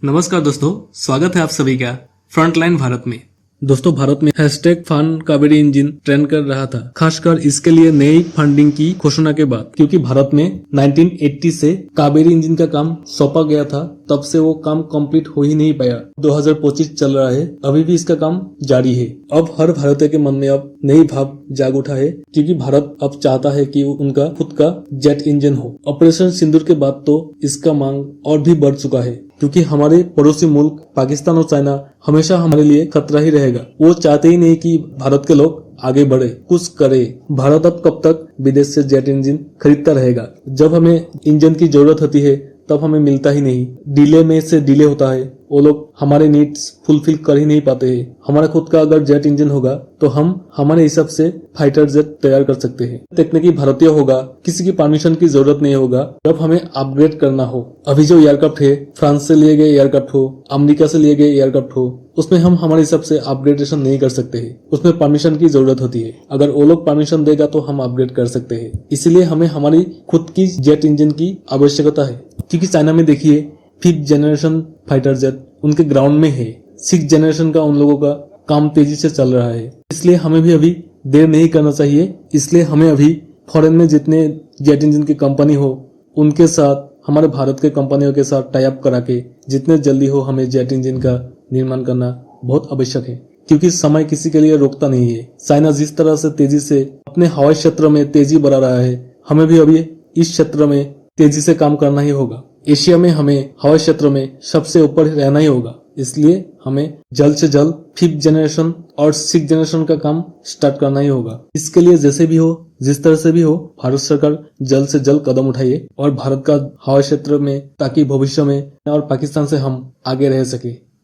नमस्कार दोस्तों, स्वागत है आप सभी का फ्रंटलाइन भारत में। दोस्तों, भारत में hashtag fund Kaveri engine trend कर रहा था, खासकर इसके लिए नई फंडिंग की घोषणा के बाद, क्योंकि भारत में 1980 से कावेरी इंजन का काम सौंपा गया था, तब से वो काम कंप्लीट हो ही नहीं पाया। 2025 चल रहा है, अभी भी इसका काम जारी है। अब हर भारतीय के मन में अब नई भाव जाग उठा है, क्योंकि भारत अब चाहता है कि उनका खुद का जेट इंजन हो। ऑपरेशन सिंदूर के बाद तो इसका मांग और भी बढ़ चुका है, क्योंकि हमारे पड़ोसी मुल्क पाकिस्तान और चाइना हमेशा हमारे लिए खतरा ही रहेगा। वो चाहते ही नहीं कि भारत के लोग आगे बढ़े, कुछ करे। भारत अब कब तक विदेश से जेट इंजन खरीदता रहेगा? जब हमें इंजन की जरूरत होती है तब हमें मिलता ही नहीं, डिले में से डिले होता है। वो लोग हमारे नीड्स फुलफिल कर ही नहीं पाते हैं। हमारा खुद का अगर जेट इंजन होगा तो हम हमारे हिसाब से फाइटर जेट तैयार कर सकते हैं। तकनीकी भारतीय होगा, किसी की परमिशन की जरूरत नहीं होगा। जब हमें अपग्रेड करना हो, अभी जो एयरक्राफ्ट है, फ्रांस से लिए गए एयरक्राफ्ट हो, अमेरिका से लिए गए एयरक्राफ्ट हो, उसमें हम हमारे हिसाब से अपग्रेडेशन नहीं कर सकते हैं। उसमें परमिशन की जरूरत होती है। अगर वो लोग परमिशन देगा तो हम अपग्रेड कर सकते हैं। इसीलिए हमें हमारी खुद की जेट इंजन की आवश्यकता है, क्योंकि चाइना में देखिए 5th जनरेशन फाइटर जेट उनके ग्राउंड में है। 6th जनरेशन का उन लोगों का काम तेजी से चल रहा है। इसलिए हमें भी अभी देर नहीं करना चाहिए। इसलिए हमें अभी फॉरेन में जितने जेट इंजन की कंपनी हो, उनके साथ, हमारे भारत के कंपनियों के साथ टाई अप करा के जितने जल्दी हो हमें जेट इंजन का निर्माण करना बहुत आवश्यक है, क्योंकि समय किसी के लिए रोकता नहीं है। चाइना जिस तरह से तेजी से अपने हवाई क्षेत्र में तेजी बढ़ा रहा है, हमें भी अभी इस क्षेत्र में तेजी से काम करना ही होगा। एशिया में हमें हवाई क्षेत्र में सबसे ऊपर रहना ही होगा। इसलिए हमें जल्द से जल्द 5th जनरेशन और 6th जनरेशन का काम स्टार्ट करना ही होगा। इसके लिए जैसे भी हो, जिस तरह से भी हो, भारत सरकार जल्द से जल्द कदम उठाइए और भारत का हवाई क्षेत्र में, ताकि भविष्य में और पाकिस्तान से हम आगे रह सके।